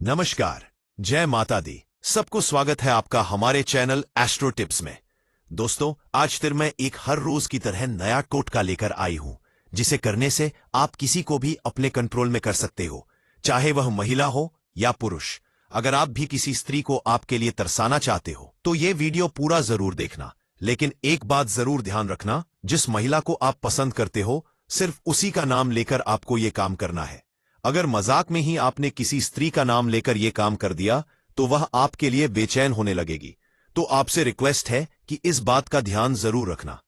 नमस्कार, जय माता दी। सबको स्वागत है आपका हमारे चैनल एस्ट्रो टिप्स में। दोस्तों, आज फिर मैं एक हर रोज की तरह नया टोटका लेकर आई हूं, जिसे करने से आप किसी को भी अपने कंट्रोल में कर सकते हो, चाहे वह महिला हो या पुरुष। अगर आप भी किसी स्त्री को आपके लिए तरसाना चाहते हो तो ये वीडियो पूरा जरूर देखना। लेकिन एक बात जरूर ध्यान रखना, जिस महिला को आप पसंद करते हो सिर्फ उसी का नाम लेकर आपको ये काम करना है। अगर मजाक में ही आपने किसी स्त्री का नाम लेकर यह काम कर दिया तो वह आपके लिए बेचैन होने लगेगी। तो आपसे रिक्वेस्ट है कि इस बात का ध्यान जरूर रखना।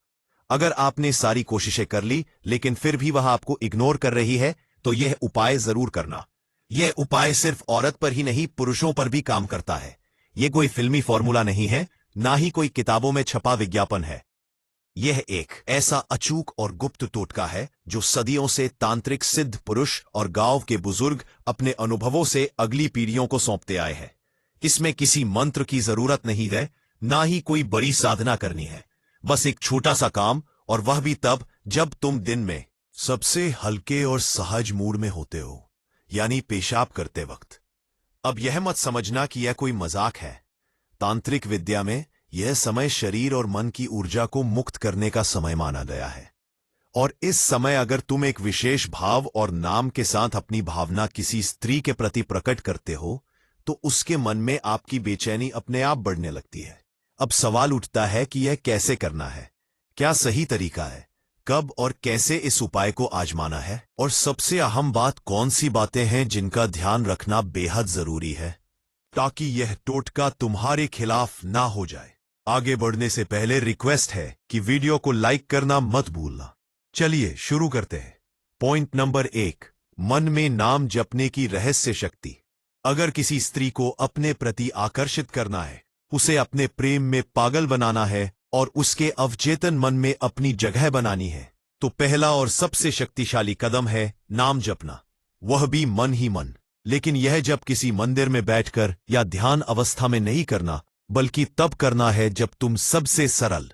अगर आपने सारी कोशिशें कर ली लेकिन फिर भी वह आपको इग्नोर कर रही है तो यह उपाय जरूर करना। यह उपाय सिर्फ औरत पर ही नहीं, पुरुषों पर भी काम करता है। यह कोई फिल्मी फॉर्मूला नहीं है, ना ही कोई किताबों में छपा विज्ञापन है। यह एक ऐसा अचूक और गुप्त टोटका है जो सदियों से तांत्रिक सिद्ध पुरुष और गांव के बुजुर्ग अपने अनुभवों से अगली पीढ़ियों को सौंपते आए हैं। इसमें किसी मंत्र की जरूरत नहीं है, ना ही कोई बड़ी साधना करनी है। बस एक छोटा सा काम, और वह भी तब जब तुम दिन में सबसे हल्के और सहज मूड में होते हो, यानी पेशाब करते वक्त। अब यह मत समझना कि यह कोई मजाक है। तांत्रिक विद्या में यह समय शरीर और मन की ऊर्जा को मुक्त करने का समय माना गया है। और इस समय अगर तुम एक विशेष भाव और नाम के साथ अपनी भावना किसी स्त्री के प्रति प्रकट करते हो तो उसके मन में आपकी बेचैनी अपने आप बढ़ने लगती है। अब सवाल उठता है कि यह कैसे करना है, क्या सही तरीका है, कब और कैसे इस उपाय को आजमाना है, और सबसे अहम बात कौन सी बातें हैं जिनका ध्यान रखना बेहद जरूरी है ताकि यह टोटका तुम्हारे खिलाफ ना हो जाए। आगे बढ़ने से पहले रिक्वेस्ट है कि वीडियो को लाइक करना मत भूलना। चलिए शुरू करते हैं। पॉइंट नंबर 1, मन में नाम जपने की रहस्य शक्ति। अगर किसी स्त्री को अपने प्रति आकर्षित करना है, उसे अपने प्रेम में पागल बनाना है और उसके अवचेतन मन में अपनी जगह बनानी है, तो पहला और सबसे शक्तिशाली कदम है नाम जपना, वह भी मन ही मन। लेकिन यह जब किसी मंदिर में बैठकर या ध्यान अवस्था में नहीं करना, बल्कि तब करना है जब तुम सबसे सरल,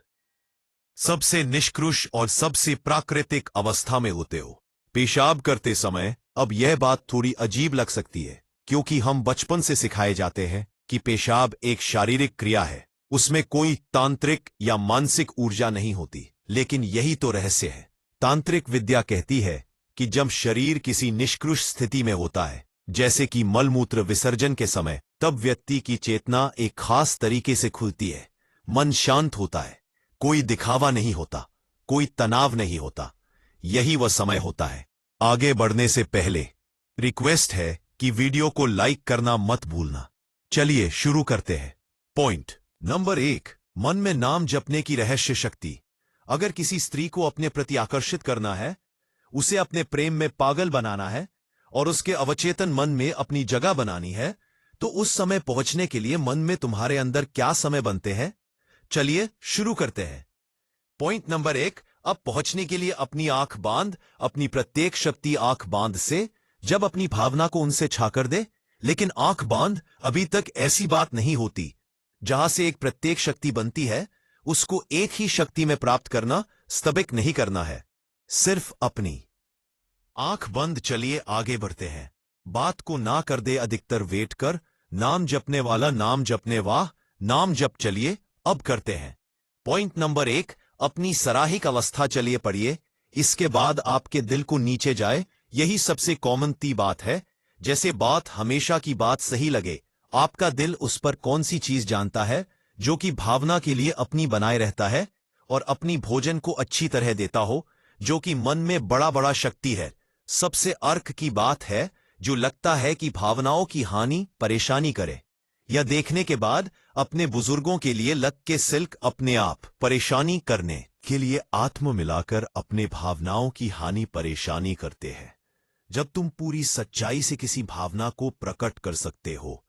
सबसे निष्कृष और सबसे प्राकृतिक अवस्था में होते हो, पेशाब करते समय। अब यह बात थोड़ी अजीब लग सकती है, क्योंकि हम बचपन से सिखाए जाते हैं कि पेशाब एक शारीरिक क्रिया है, उसमें कोई तांत्रिक या मानसिक ऊर्जा नहीं होती। लेकिन यही तो रहस्य है। तांत्रिक विद्या कहती है कि जब शरीर किसी निष्कृष स्थिति में होता है, जैसे कि मलमूत्र विसर्जन के समय, तब व्यक्ति की चेतना एक खास तरीके से खुलती है। मन शांत होता है, कोई दिखावा नहीं होता, कोई तनाव नहीं होता। यही वह समय होता है। आगे बढ़ने से पहले रिक्वेस्ट है कि वीडियो को लाइक करना मत भूलना। चलिए शुरू करते हैं। पॉइंट नंबर 1, मन में नाम जपने की रहस्य शक्ति। अगर किसी स्त्री को अपने प्रति आकर्षित करना है, उसे अपने प्रेम में पागल बनाना है और उसके अवचेतन मन में अपनी जगह बनानी है, तो उस समय पहुंचने के लिए मन में तुम्हारे अंदर क्या समय बनते हैं? चलिए शुरू करते हैं। पॉइंट नंबर 1, अब पहुंचने के लिए अपनी आंख बांध, अपनी प्रत्येक शक्ति आंख बांध से जब अपनी भावना को उनसे छाकर दे। लेकिन आंख बांध, अभी तक ऐसी बात नहीं होती। जहां से एक प्रत्येक शक्ति बनती है, उसको एक ही शक्ति में प्राप्त करना, स्तबिक नहीं करना है, सिर्फ अपनी आंख बंद। चलिए आगे बढ़ते हैं। बात को ना कर दे अधिकतर वेट कर, नाम जपने वाला नाम जपने वाह, नाम जप। चलिए अब करते हैं। पॉइंट नंबर 1, अपनी सराहिक अवस्था। चलिए पढ़िए, इसके बाद आपके दिल को नीचे जाए। यही सबसे कॉमन ती बात है। जैसे बात हमेशा की बात सही लगे, आपका दिल उस पर कौन सी चीज जानता है जो कि भावना के लिए अपनी बनाए रहता है और अपनी भोजन को अच्छी तरह देता हो, जो कि मन में बड़ा बड़ा शक्ति है। सबसे अर्क की बात है, जो लगता है कि भावनाओं की हानि परेशानी करे। यह देखने के बाद अपने बुजुर्गों के लिए लग के सिल्क अपने आप परेशानी करने के लिए आत्म मिलाकर अपने भावनाओं की हानि परेशानी करते हैं। जब तुम पूरी सच्चाई से किसी भावना को प्रकट कर सकते हो।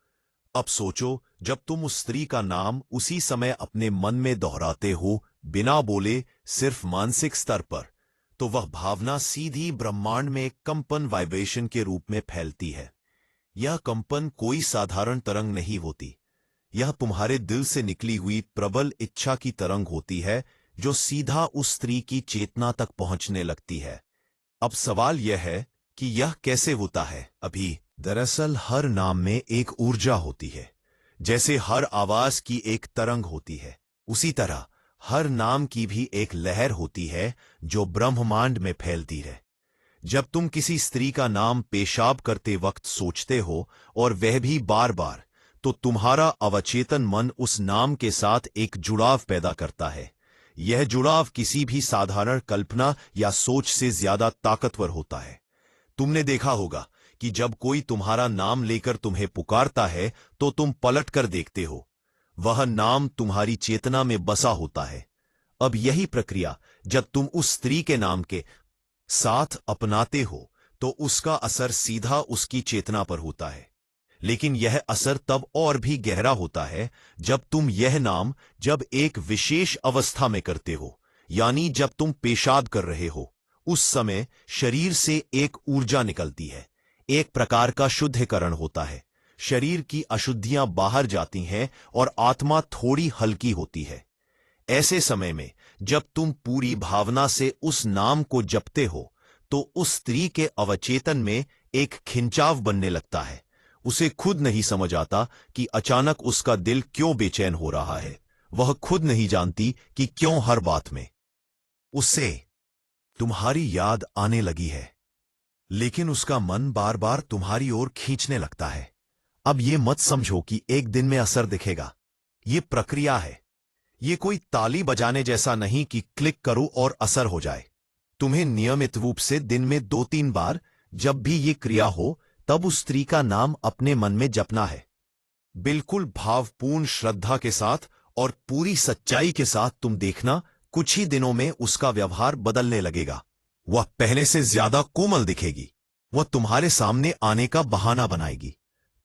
अब सोचो, जब तुम उस स्त्री का नाम उसी समय अपने मन में दोहराते हो, बिना बोले, सिर्फ मानसिक स्तर पर, तो वह भावना सीधी ब्रह्मांड में एक कंपन वाइब्रेशन के रूप में फैलती है। यह कंपन कोई साधारण तरंग नहीं होती, यह तुम्हारे दिल से निकली हुई प्रबल इच्छा की तरंग होती है, जो सीधा उस स्त्री की चेतना तक पहुंचने लगती है। अब सवाल यह है कि यह कैसे होता है। अभी दरअसल हर नाम में एक ऊर्जा होती है। जैसे हर आवाज की एक तरंग होती है, उसी तरह हर नाम की भी एक लहर होती है जो ब्रह्मांड में फैलती है। जब तुम किसी स्त्री का नाम पेशाब करते वक्त सोचते हो, और वह भी बार बार, तो तुम्हारा अवचेतन मन उस नाम के साथ एक जुड़ाव पैदा करता है। यह जुड़ाव किसी भी साधारण कल्पना या सोच से ज्यादा ताकतवर होता है। तुमने देखा होगा कि जब कोई तुम्हारा नाम लेकर तुम्हें पुकारता है तो तुम पलट कर देखते हो, वह नाम तुम्हारी चेतना में बसा होता है। अब यही प्रक्रिया जब तुम उस स्त्री के नाम के साथ अपनाते हो तो उसका असर सीधा उसकी चेतना पर होता है। लेकिन यह असर तब और भी गहरा होता है जब तुम यह नाम जब एक विशेष अवस्था में करते हो, यानी जब तुम पेशाब कर रहे हो। उस समय शरीर से एक ऊर्जा निकलती है, एक प्रकार का शुद्धिकरण होता है। शरीर की अशुद्धियां बाहर जाती हैं और आत्मा थोड़ी हल्की होती है। ऐसे समय में जब तुम पूरी भावना से उस नाम को जपते हो तो उस स्त्री के अवचेतन में एक खिंचाव बनने लगता है। उसे खुद नहीं समझ आता कि अचानक उसका दिल क्यों बेचैन हो रहा है। वह खुद नहीं जानती कि क्यों हर बात में उससे तुम्हारी याद आने लगी है, लेकिन उसका मन बार बार तुम्हारी ओर खींचने लगता है। अब ये मत समझो कि एक दिन में असर दिखेगा। ये प्रक्रिया है। ये कोई ताली बजाने जैसा नहीं कि क्लिक करो और असर हो जाए। तुम्हें नियमित रूप से दिन में 2-3 बार, जब भी ये क्रिया हो, तब उस स्त्री का नाम अपने मन में जपना है। बिल्कुल भावपूर्ण श्रद्धा के साथ और पूरी सच्चाई के साथ। तुम देखना, कुछ ही दिनों में उसका व्यवहार बदलने लगेगा। वह पहले से ज्यादा कोमल दिखेगी। वह तुम्हारे सामने आने का बहाना बनाएगी,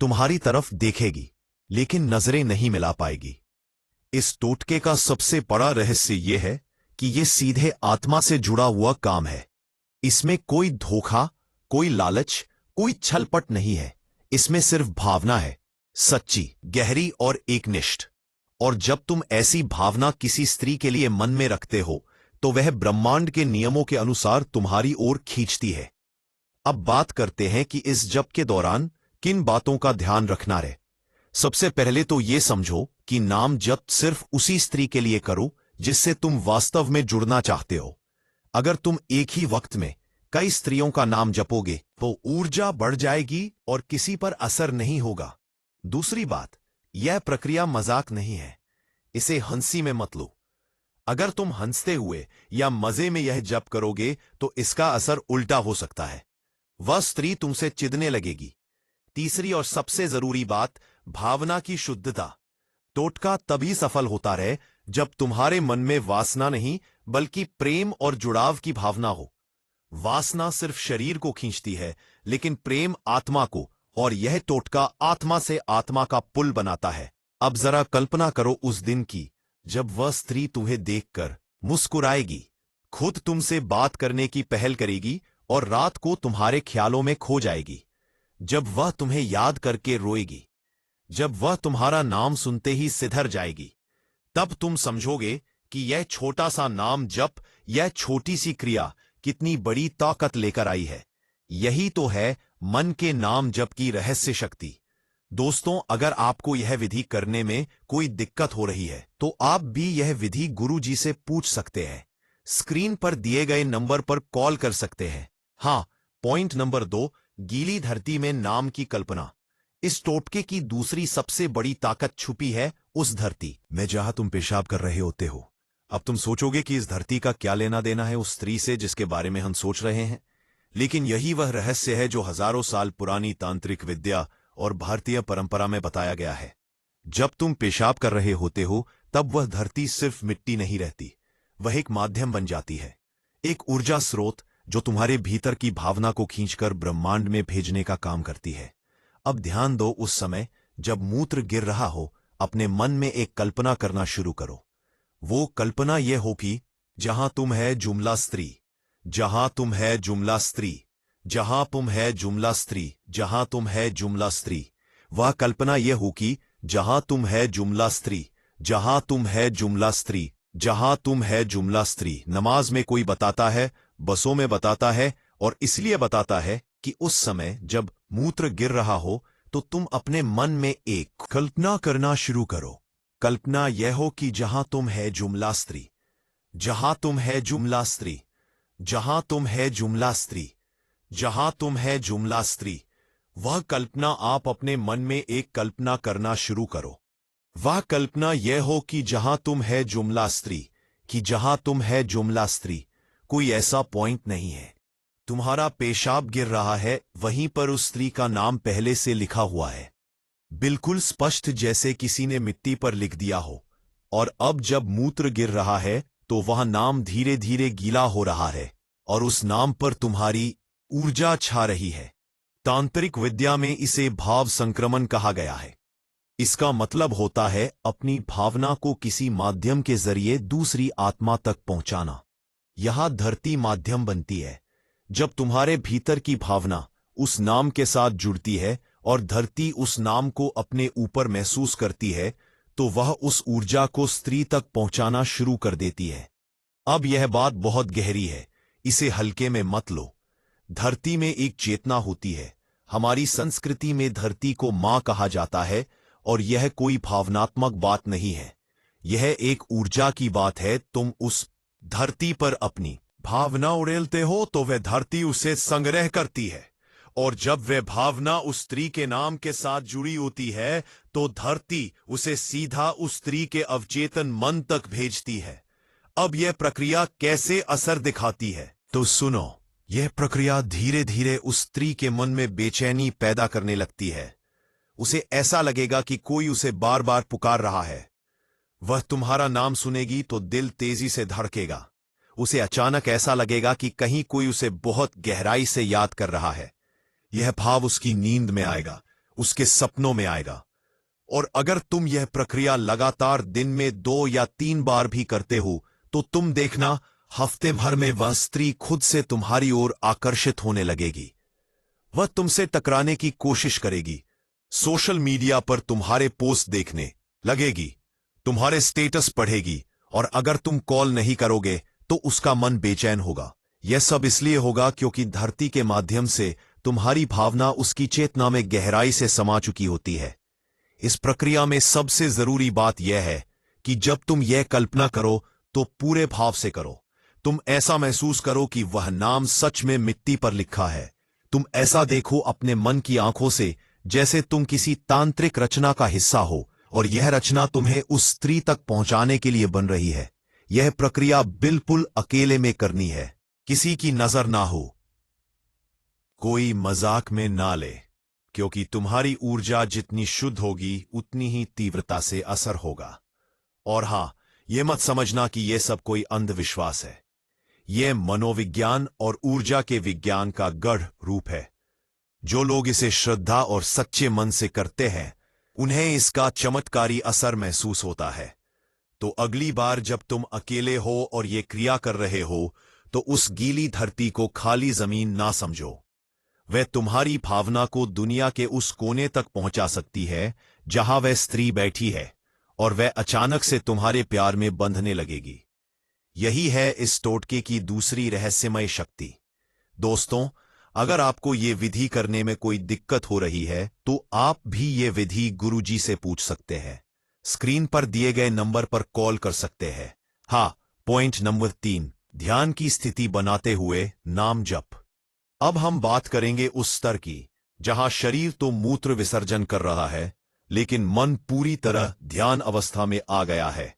तुम्हारी तरफ देखेगी, लेकिन नजरें नहीं मिला पाएगी। इस टोटके का सबसे बड़ा रहस्य यह है कि यह सीधे आत्मा से जुड़ा हुआ काम है। इसमें कोई धोखा, कोई लालच, कोई छलपट नहीं है। इसमें सिर्फ भावना है, सच्ची, गहरी और एकनिष्ठ। और जब तुम ऐसी भावना किसी स्त्री के लिए मन में रखते हो तो वह ब्रह्मांड के नियमों के अनुसार तुम्हारी ओर खींचती है। अब बात करते हैं कि इस जप के दौरान किन बातों का ध्यान रखना है। सबसे पहले तो यह समझो कि नाम जप सिर्फ उसी स्त्री के लिए करो जिससे तुम वास्तव में जुड़ना चाहते हो। अगर तुम एक ही वक्त में कई स्त्रियों का नाम जपोगे तो ऊर्जा बढ़ जाएगी और किसी पर असर नहीं होगा। दूसरी बात, यह प्रक्रिया मजाक नहीं है। इसे हंसी में मत लो। अगर तुम हंसते हुए या मजे में यह जप करोगे तो इसका असर उल्टा हो सकता है। वह स्त्री तुमसे चिढ़ने लगेगी। तीसरी और सबसे जरूरी बात, भावना की शुद्धता। टोटका तभी सफल होता है जब तुम्हारे मन में वासना नहीं बल्कि प्रेम और जुड़ाव की भावना हो। वासना सिर्फ शरीर को खींचती है, लेकिन प्रेम आत्मा को, और यह टोटका आत्मा से आत्मा का पुल बनाता है। अब जरा कल्पना करो उस दिन की जब वह स्त्री तुम्हें देखकर मुस्कुराएगी, खुद तुमसे बात करने की पहल करेगी और रात को तुम्हारे ख्यालों में खो जाएगी। जब वह तुम्हें याद करके रोएगी, जब वह तुम्हारा नाम सुनते ही सिधर जाएगी, तब तुम समझोगे कि यह छोटा सा नाम जप, यह छोटी सी क्रिया कितनी बड़ी ताकत लेकर आई है। यही तो है मन के नाम जप की रहस्य शक्ति। दोस्तों, अगर आपको यह विधि करने में कोई दिक्कत हो रही है तो आप भी यह विधि गुरुजी से पूछ सकते हैं। स्क्रीन पर दिए गए नंबर पर कॉल कर सकते हैं। हाँ, पॉइंट नंबर 2, गीली धरती में नाम की कल्पना। इस टोटके की दूसरी सबसे बड़ी ताकत छुपी है उस धरती में जहां तुम पेशाब कर रहे होते हो। अब तुम सोचोगे कि इस धरती का क्या लेना देना है उस स्त्री से जिसके बारे में हम सोच रहे हैं, लेकिन यही वह रहस्य है जो हजारों साल पुरानी तांत्रिक विद्या और भारतीय परंपरा में बताया गया है। जब तुम पेशाब कर रहे होते हो तब वह धरती सिर्फ मिट्टी नहीं रहती, वह एक माध्यम बन जाती है, एक ऊर्जा स्रोत जो तुम्हारे भीतर की भावना को खींचकर ब्रह्मांड में भेजने का काम करती है। अब ध्यान दो, उस समय जब मूत्र गिर रहा हो, अपने मन में एक कल्पना करना शुरू करो। वो कल्पना यह हो कि जहां तुम है जुमला स्त्री, जहां तुम है जुमला स्त्री, जहां तुम है जुमला स्त्री, जहां तुम है जुमला स्त्री। वह कल्पना यह हो कि जहां तुम है जुमला स्त्री, जहां तुम है जुमला स्त्री, जहां तुम है जुमला स्त्री। नमाज में कोई बताता है, बसों में बताता है, और इसलिए बताता है कि उस समय जब मूत्र गिर रहा हो तो तुम अपने मन में एक कल्पना करना शुरू करो। कल्पना यह हो कि जहां तुम है जुमला स्त्री, जहां तुम है जुमला स्त्री, जहां तुम है जुमला स्त्री, जहां तुम है जुमला स्त्री। वह कल्पना आप अपने मन में एक कल्पना करना शुरू करो। वह कल्पना यह हो कि जहां तुम है जुमला स्त्री, कि जहां तुम है जुमला स्त्री, कोई ऐसा पॉइंट नहीं है। तुम्हारा पेशाब गिर रहा है, वहीं पर उस स्त्री का नाम पहले से लिखा हुआ है, बिल्कुल स्पष्ट जैसे किसी ने मिट्टी पर लिख दिया हो। और अब जब मूत्र गिर रहा है तो वह नाम धीरे धीरे गीला हो रहा है और उस नाम पर तुम्हारी ऊर्जा छा रही है। तांत्रिक विद्या में इसे भाव संक्रमण कहा गया है। इसका मतलब होता है अपनी भावना को किसी माध्यम के जरिए दूसरी आत्मा तक पहुंचाना। यह धरती माध्यम बनती है। जब तुम्हारे भीतर की भावना उस नाम के साथ जुड़ती है और धरती उस नाम को अपने ऊपर महसूस करती है तो वह उस ऊर्जा को स्त्री तक पहुंचाना शुरू कर देती है। अब यह बात बहुत गहरी है, इसे हल्के में मत लो। धरती में एक चेतना होती है। हमारी संस्कृति में धरती को मां कहा जाता है और यह कोई भावनात्मक बात नहीं है, यह एक ऊर्जा की बात है। तुम उस धरती पर अपनी भावना उड़ेलते हो तो वह धरती उसे संग्रह करती है और जब वह भावना उस स्त्री के नाम के साथ जुड़ी होती है तो धरती उसे सीधा उस स्त्री के अवचेतन मन तक भेजती है। अब यह प्रक्रिया कैसे असर दिखाती है तो सुनो। यह प्रक्रिया धीरे धीरे उस स्त्री के मन में बेचैनी पैदा करने लगती है। उसे ऐसा लगेगा कि कोई उसे बार बार पुकार रहा है। वह तुम्हारा नाम सुनेगी तो दिल तेजी से धड़केगा। उसे अचानक ऐसा लगेगा कि कहीं कोई उसे बहुत गहराई से याद कर रहा है। यह भाव उसकी नींद में आएगा, उसके सपनों में आएगा। और अगर तुम यह प्रक्रिया लगातार दिन में 2 या 3 बार भी करते हो तो तुम देखना हफ्ते भर में वह स्त्री खुद से तुम्हारी ओर आकर्षित होने लगेगी। वह तुमसे टकराने की कोशिश करेगी, सोशल मीडिया पर तुम्हारे पोस्ट देखने लगेगी, तुम्हारे स्टेटस पढ़ेगी और अगर तुम कॉल नहीं करोगे तो उसका मन बेचैन होगा। यह सब इसलिए होगा क्योंकि धरती के माध्यम से तुम्हारी भावना उसकी चेतना में गहराई से समा चुकी होती है। इस प्रक्रिया में सबसे जरूरी बात यह है कि जब तुम यह कल्पना करो तो पूरे भाव से करो। तुम ऐसा महसूस करो कि वह नाम सच में मिट्टी पर लिखा है। तुम ऐसा देखो अपने मन की आंखों से जैसे तुम किसी तांत्रिक रचना का हिस्सा हो और यह रचना तुम्हें उस स्त्री तक पहुंचाने के लिए बन रही है। यह प्रक्रिया बिल्कुल अकेले में करनी है, किसी की नजर ना हो, कोई मजाक में ना ले, क्योंकि तुम्हारी ऊर्जा जितनी शुद्ध होगी उतनी ही तीव्रता से असर होगा। और हां, यह मत समझना कि यह सब कोई अंधविश्वास है। यह मनोविज्ञान और ऊर्जा के विज्ञान का गढ़ रूप है। जो लोग इसे श्रद्धा और सच्चे मन से करते हैं उन्हें इसका चमत्कारी असर महसूस होता है। तो अगली बार जब तुम अकेले हो और ये क्रिया कर रहे हो तो उस गीली धरती को खाली जमीन ना समझो। वह तुम्हारी भावना को दुनिया के उस कोने तक पहुंचा सकती है जहां वह स्त्री बैठी है और वह अचानक से तुम्हारे प्यार में बंधने लगेगी। यही है इस टोटके की दूसरी रहस्यमय शक्ति। दोस्तों, अगर आपको ये विधि करने में कोई दिक्कत हो रही है तो आप भी ये विधि गुरुजी से पूछ सकते हैं। स्क्रीन पर दिए गए नंबर पर कॉल कर सकते हैं। हाँ, पॉइंट नंबर 3, ध्यान की स्थिति बनाते हुए नाम जप। अब हम बात करेंगे उस स्तर की जहां शरीर तो मूत्र विसर्जन कर रहा है लेकिन मन पूरी तरह ध्यान अवस्था में आ गया है।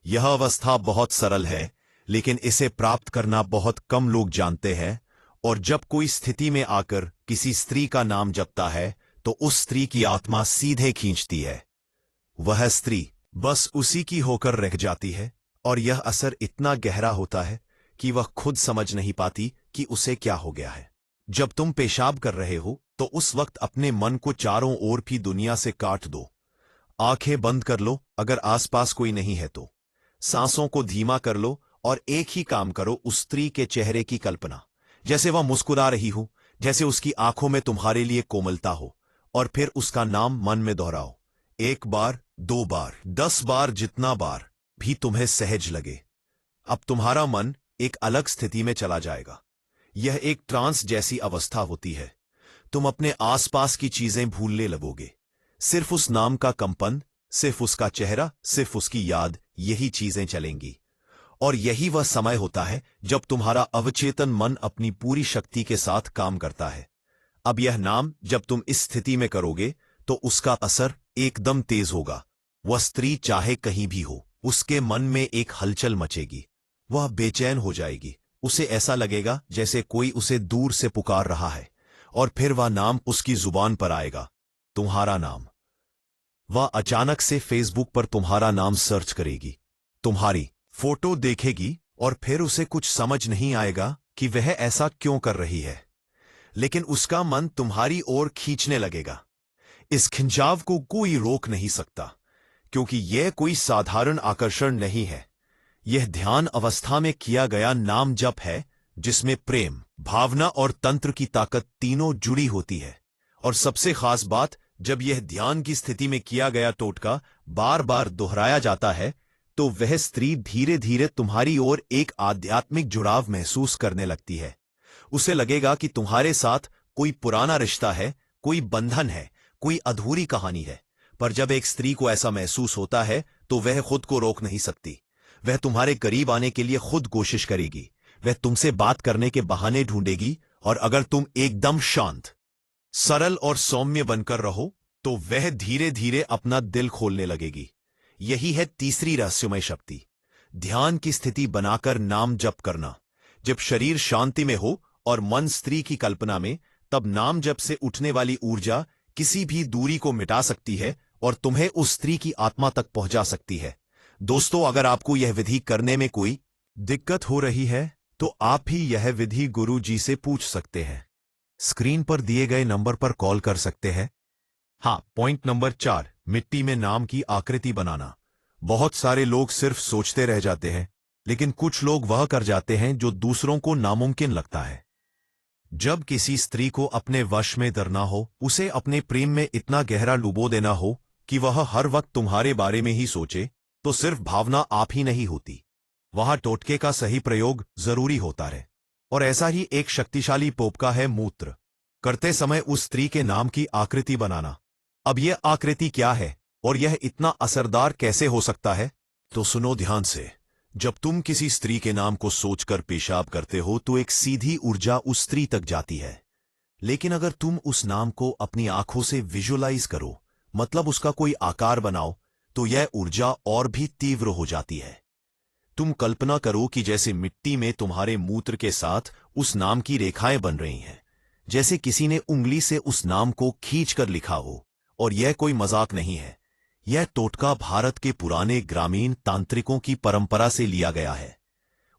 यह अवस्था बहुत सरल है लेकिन इसे प्राप्त करना बहुत कम लोग जानते हैं। और जब कोई स्थिति में आकर किसी स्त्री का नाम जपता है तो उस स्त्री की आत्मा सीधे खींचती है। वह स्त्री बस उसी की होकर रह जाती है और यह असर इतना गहरा होता है कि वह खुद समझ नहीं पाती कि उसे क्या हो गया है। जब तुम पेशाब कर रहे हो तो उस वक्त अपने मन को चारों ओर भी दुनिया से काट दो। आंखें बंद कर लो अगर आसपास कोई नहीं है तो। सांसों को धीमा कर लो और एक ही काम करो, उस स्त्री के चेहरे की कल्पना, जैसे वह मुस्कुरा रही हो, जैसे उसकी आंखों में तुम्हारे लिए कोमलता हो। और फिर उसका नाम मन में दोहराओ। 1 बार, 2 बार, 10 बार, जितना बार भी तुम्हें सहज लगे। अब तुम्हारा मन एक अलग स्थिति में चला जाएगा। यह एक ट्रांस जैसी अवस्था होती है तुम अपने आसपास की चीजें भूलने लगोगे। सिर्फ उस नाम का कंपन, सिर्फ उसका चेहरा, सिर्फ उसकी याद, यही चीजें चलेंगी। और यही वह समय होता है जब तुम्हारा अवचेतन मन अपनी पूरी शक्ति के साथ काम करता है। अब यह नाम जब तुम इस स्थिति में करोगे तो उसका असर एकदम तेज होगा। वह स्त्री चाहे कहीं भी हो, उसके मन में एक हलचल मचेगी। वह बेचैन हो जाएगी। उसे ऐसा लगेगा जैसे कोई उसे दूर से पुकार रहा है। और फिर वह नाम उसकी जुबान पर आएगा, तुम्हारा नाम। वह अचानक से फेसबुक पर तुम्हारा नाम सर्च करेगी, तुम्हारी फोटो देखेगी, और फिर उसे कुछ समझ नहीं आएगा कि वह ऐसा क्यों कर रही है। लेकिन उसका मन तुम्हारी ओर खींचने लगेगा। इस खिंचाव को कोई रोक नहीं सकता, क्योंकि यह कोई साधारण आकर्षण नहीं है। यह ध्यान अवस्था में किया गया नाम जप है, जिसमें प्रेम, भावना और तंत्र की ताकत तीनों जुड़ी होती है। और सबसे खास बात, जब यह ध्यान की स्थिति में किया गया टोटका बार बार दोहराया जाता है, तो वह स्त्री धीरे धीरे तुम्हारी ओर एक आध्यात्मिक जुड़ाव महसूस करने लगती है। उसे लगेगा कि तुम्हारे साथ कोई पुराना रिश्ता है, कोई बंधन है, कोई अधूरी कहानी है। पर जब एक स्त्री को ऐसा महसूस होता है तो वह खुद को रोक नहीं सकती। वह तुम्हारे करीब आने के लिए खुद कोशिश करेगी। वह तुमसे बात करने के बहाने ढूंढेगी, और अगर तुम एकदम शांत, सरल और सौम्य बनकर रहो तो वह धीरे धीरे अपना दिल खोलने लगेगी। यही है तीसरी रहस्यमय शक्ति, ध्यान की स्थिति बनाकर नाम जप करना। जब शरीर शांति में हो और मन स्त्री की कल्पना में, तब नाम जप से उठने वाली ऊर्जा किसी भी दूरी को मिटा सकती है और तुम्हें उस स्त्री की आत्मा तक पहुंचा सकती है। दोस्तों, अगर आपको यह विधि करने में कोई दिक्कत हो रही है तो आप भी यह विधि गुरु जी से पूछ सकते हैं। स्क्रीन पर दिए गए नंबर पर कॉल कर सकते हैं। हाँ, पॉइंट नंबर 4, मिट्टी में नाम की आकृति बनाना। बहुत सारे लोग सिर्फ सोचते रह जाते हैं, लेकिन कुछ लोग वह कर जाते हैं जो दूसरों को नामुमकिन लगता है। जब किसी स्त्री को अपने वश में धरना हो, उसे अपने प्रेम में इतना गहरा डुबो देना हो कि वह हर वक्त तुम्हारे बारे में ही सोचे, तो सिर्फ भावना आप ही नहीं होती, वहां टोटके का सही प्रयोग जरूरी होता है। और ऐसा ही एक शक्तिशाली पोपका है मूत्र। करते समय उस स्त्री के नाम की आकृति बनाना। अब यह आकृति क्या है और यह इतना असरदार कैसे हो सकता है, तो सुनो ध्यान से। जब तुम किसी स्त्री के नाम को सोचकर पेशाब करते हो तो एक सीधी ऊर्जा उस स्त्री तक जाती है। लेकिन अगर तुम उस नाम को अपनी आंखों से विजुअलाइज करो, मतलब उसका कोई आकार बनाओ, तो यह ऊर्जा और भी तीव्र हो जाती है। तुम कल्पना करो कि जैसे मिट्टी में तुम्हारे मूत्र के साथ उस नाम की रेखाएं बन रही हैं, जैसे किसी ने उंगली से उस नाम को खींचकर लिखा हो। और यह कोई मजाक नहीं है, यह टोटका भारत के पुराने ग्रामीण तांत्रिकों की परंपरा से लिया गया है।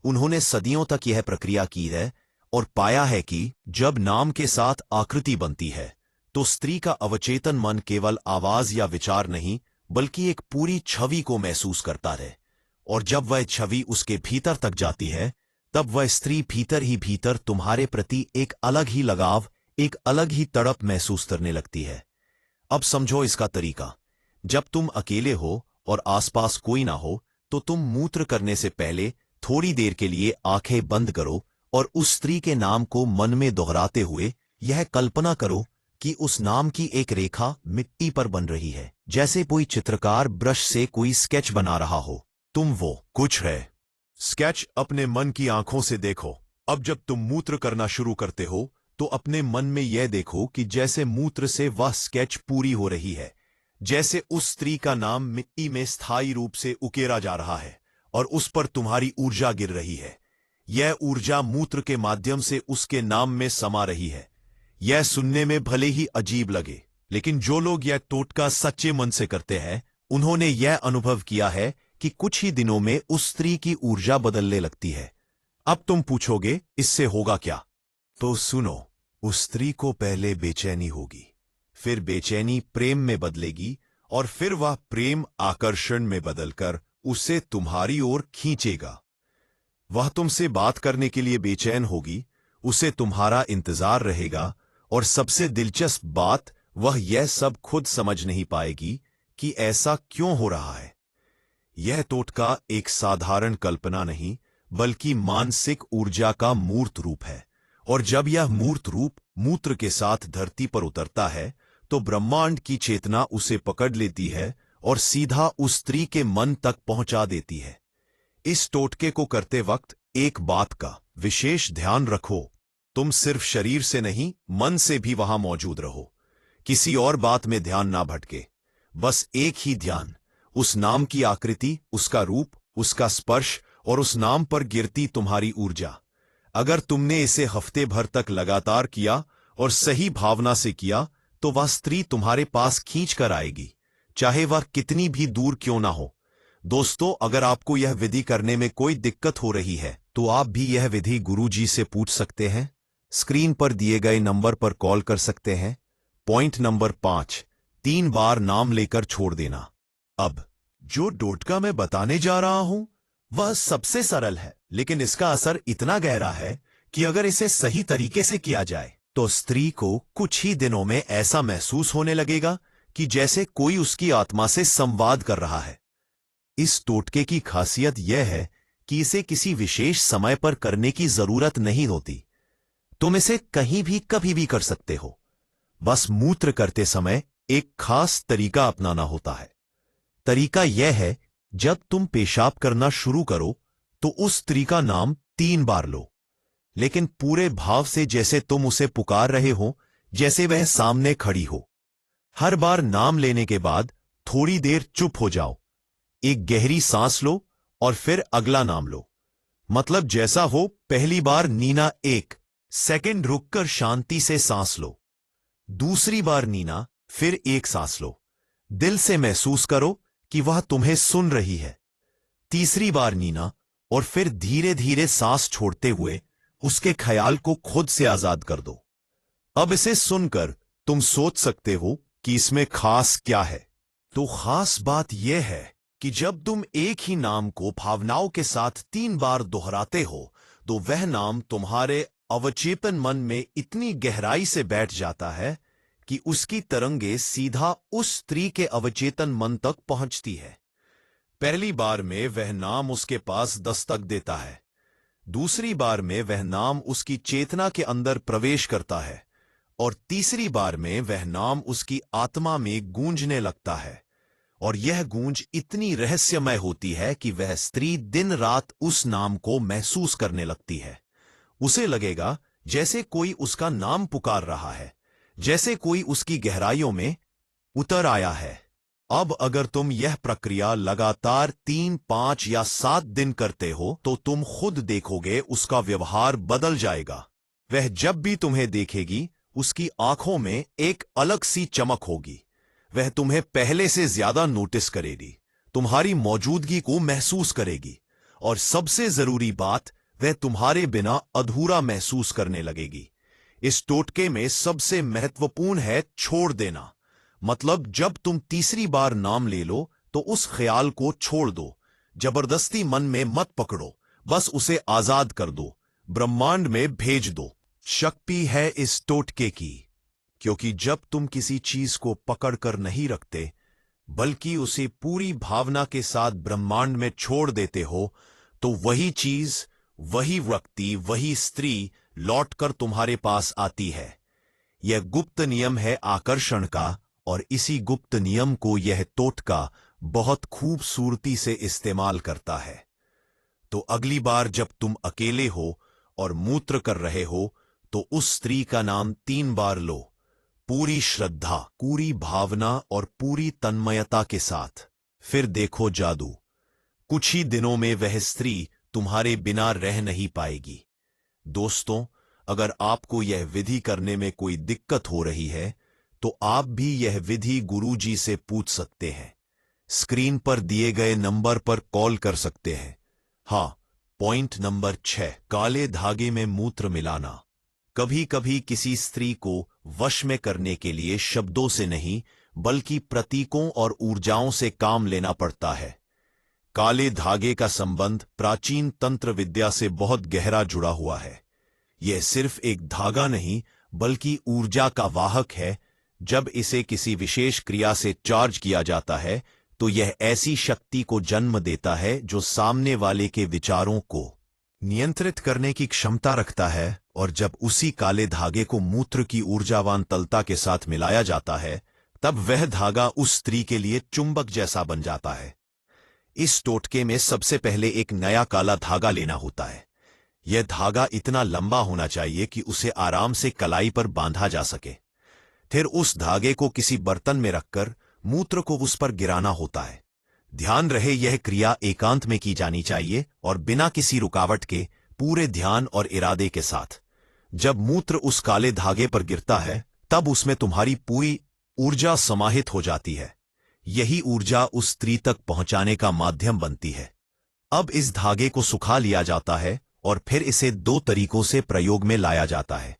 उन्होंने सदियों तक यह प्रक्रिया की है और पाया है कि जब नाम के साथ आकृति बनती है तो स्त्री का अवचेतन मन केवल आवाज या विचार नहीं, बल्कि एक पूरी छवि को महसूस करता है। और जब वह छवि उसके भीतर तक जाती है, तब वह स्त्री भीतर ही भीतर तुम्हारे प्रति एक अलग ही लगाव, एक अलग ही तड़प महसूस करने लगती है। अब समझो इसका तरीका। जब तुम अकेले हो और आसपास कोई ना हो, तो तुम मूत्र करने से पहले थोड़ी देर के लिए आंखें बंद करो और उस स्त्री के नाम को मन में दोहराते हुए यह कल्पना करो कि उस नाम की एक रेखा मिट्टी पर बन रही है, जैसे कोई चित्रकार ब्रश से कोई स्केच बना रहा हो। तुम वो कुछ है स्केच अपने मन की आंखों से देखो। अब जब तुम मूत्र करना शुरू करते हो तो अपने मन में यह देखो कि जैसे मूत्र से वह स्केच पूरी हो रही है, जैसे उस स्त्री का नाम मिट्टी में स्थायी रूप से उकेरा जा रहा है और उस पर तुम्हारी ऊर्जा गिर रही है। यह ऊर्जा मूत्र के माध्यम से उसके नाम में समा रही है। यह सुनने में भले ही अजीब लगे, लेकिन जो लोग यह टोटका सच्चे मन से करते हैं, उन्होंने यह अनुभव किया है कि कुछ ही दिनों में उस स्त्री की ऊर्जा बदलने लगती है। अब तुम पूछोगे इससे होगा क्या? तो सुनो, उस स्त्री को पहले बेचैनी होगी, फिर बेचैनी प्रेम में बदलेगी और फिर वह प्रेम आकर्षण में बदलकर उसे तुम्हारी ओर खींचेगा। वह तुमसे बात करने के लिए बेचैन होगी, उसे तुम्हारा इंतजार रहेगा और सबसे दिलचस्प बात, वह यह सब खुद समझ नहीं पाएगी कि ऐसा क्यों हो रहा है। यह टोटका एक साधारण कल्पना नहीं, बल्कि मानसिक ऊर्जा का मूर्त रूप है। और जब यह मूर्त रूप मूत्र के साथ धरती पर उतरता है तो ब्रह्मांड की चेतना उसे पकड़ लेती है और सीधा उस स्त्री के मन तक पहुंचा देती है। इस टोटके को करते वक्त एक बात का विशेष ध्यान रखो, तुम सिर्फ शरीर से नहीं मन से भी वहां मौजूद रहो। किसी और बात में ध्यान ना भटके, बस एक ही ध्यान, उस नाम की आकृति, उसका रूप, उसका स्पर्श और उस नाम पर गिरती तुम्हारी ऊर्जा। अगर तुमने इसे हफ्ते भर तक लगातार किया और सही भावना से किया तो वह स्त्री तुम्हारे पास खींच कर आएगी, चाहे वह कितनी भी दूर क्यों ना हो। दोस्तों, अगर आपको यह विधि करने में कोई दिक्कत हो रही है तो आप भी यह विधि गुरुजी से पूछ सकते हैं। स्क्रीन पर दिए गए नंबर पर कॉल कर सकते हैं। पॉइंट नंबर 5, 3 बार नाम लेकर छोड़ देना। अब जो टोटका मैं बताने जा रहा हूं वह सबसे सरल है, लेकिन इसका असर इतना गहरा है कि अगर इसे सही तरीके से किया जाए तो स्त्री को कुछ ही दिनों में ऐसा महसूस होने लगेगा कि जैसे कोई उसकी आत्मा से संवाद कर रहा है। इस टोटके की खासियत यह है कि इसे किसी विशेष समय पर करने की जरूरत नहीं होती। तुम इसे कहीं भी कभी भी कर सकते हो। बस मूत्र करते समय एक खास तरीका अपनाना होता है। तरीका यह है, जब तुम पेशाब करना शुरू करो तो उस स्त्री का नाम 3 बार लो, लेकिन पूरे भाव से, जैसे तुम उसे पुकार रहे हो, जैसे वह सामने खड़ी हो। हर बार नाम लेने के बाद थोड़ी देर चुप हो जाओ, एक गहरी सांस लो और फिर अगला नाम लो। मतलब जैसा हो, पहली बार नीना 1 सेकंड रुककर शांति से सांस लो, दूसरी बार नीना, फिर 1 सांस लो, दिल से महसूस करो कि वह तुम्हें सुन रही है। तीसरी बार नीना और फिर धीरे धीरे सांस छोड़ते हुए उसके ख्याल को खुद से आजाद कर दो। अब इसे सुनकर तुम सोच सकते हो कि इसमें खास क्या है। तो खास बात यह है कि जब तुम एक ही नाम को भावनाओं के साथ 3 बार दोहराते हो तो वह नाम तुम्हारे अवचेतन मन में इतनी गहराई से बैठ जाता है कि उसकी तरंगे सीधा उस स्त्री के अवचेतन मन तक पहुंचती है। पहली बार में वह नाम उसके पास दस्तक देता है, दूसरी बार में वह नाम उसकी चेतना के अंदर प्रवेश करता है और तीसरी बार में वह नाम उसकी आत्मा में गूंजने लगता है। और यह गूंज इतनी रहस्यमय होती है कि वह स्त्री दिन रात उस नाम को महसूस करने लगती है। उसे लगेगा जैसे कोई उसका नाम पुकार रहा है, जैसे कोई उसकी गहराइयों में उतर आया है। अब अगर तुम यह प्रक्रिया लगातार 3, 5 या 7 दिन करते हो तो तुम खुद देखोगे उसका व्यवहार बदल जाएगा। वह जब भी तुम्हें देखेगी उसकी आंखों में एक अलग सी चमक होगी। वह तुम्हें पहले से ज्यादा नोटिस करेगी, तुम्हारी मौजूदगी को महसूस करेगी और सबसे जरूरी बात, वह तुम्हारे बिना अधूरा महसूस करने लगेगी। इस टोटके में सबसे महत्वपूर्ण है छोड़ देना। मतलब जब तुम तीसरी बार नाम ले लो तो उस ख्याल को छोड़ दो, जबरदस्ती मन में मत पकड़ो, बस उसे आजाद कर दो, ब्रह्मांड में भेज दो। शक्ति है इस टोटके की, क्योंकि जब तुम किसी चीज को पकड़ कर नहीं रखते बल्कि उसे पूरी भावना के साथ ब्रह्मांड में छोड़ देते हो तो वही चीज, वही व्यक्ति, वही स्त्री लौटकर तुम्हारे पास आती है। यह गुप्त नियम है आकर्षण का और इसी गुप्त नियम को यह टोटका बहुत खूबसूरती से इस्तेमाल करता है। तो अगली बार जब तुम अकेले हो और मूत्र कर रहे हो तो उस स्त्री का नाम 3 बार लो, पूरी श्रद्धा, पूरी भावना और पूरी तन्मयता के साथ। फिर देखो जादू, कुछ ही दिनों में वह स्त्री तुम्हारे बिना रह नहीं पाएगी। दोस्तों, अगर आपको यह विधि करने में कोई दिक्कत हो रही है तो आप भी यह विधि गुरुजी से पूछ सकते हैं। स्क्रीन पर दिए गए नंबर पर कॉल कर सकते हैं। हाँ, पॉइंट नंबर 6, काले धागे में मूत्र मिलाना। कभी कभी किसी स्त्री को वश में करने के लिए शब्दों से नहीं बल्कि प्रतीकों और ऊर्जाओं से काम लेना पड़ता है। काले धागे का संबंध प्राचीन तंत्र विद्या से बहुत गहरा जुड़ा हुआ है। यह सिर्फ एक धागा नहीं बल्कि ऊर्जा का वाहक है। जब इसे किसी विशेष क्रिया से चार्ज किया जाता है तो यह ऐसी शक्ति को जन्म देता है जो सामने वाले के विचारों को नियंत्रित करने की क्षमता रखता है और जब उसी काले धागे को मूत्र की ऊर्जावान तलता के साथ मिलाया जाता है, तब वह धागा उस स्त्री के लिए चुंबक जैसा बन जाता है। इस टोटके में सबसे पहले एक नया काला धागा लेना होता है। यह धागा इतना लंबा होना चाहिए कि उसे आराम से कलाई पर बांधा जा सके। फिर उस धागे को किसी बर्तन में रखकर मूत्र को उस पर गिराना होता है। ध्यान रहे, यह क्रिया एकांत में की जानी चाहिए और बिना किसी रुकावट के, पूरे ध्यान और इरादे के साथ। जब मूत्र उस काले धागे पर गिरता है, तब उसमें तुम्हारी पूरी ऊर्जा समाहित हो जाती है। यही ऊर्जा उस स्त्री तक पहुंचाने का माध्यम बनती है। अब इस धागे को सुखा लिया जाता है और फिर इसे 2 तरीकों से प्रयोग में लाया जाता है।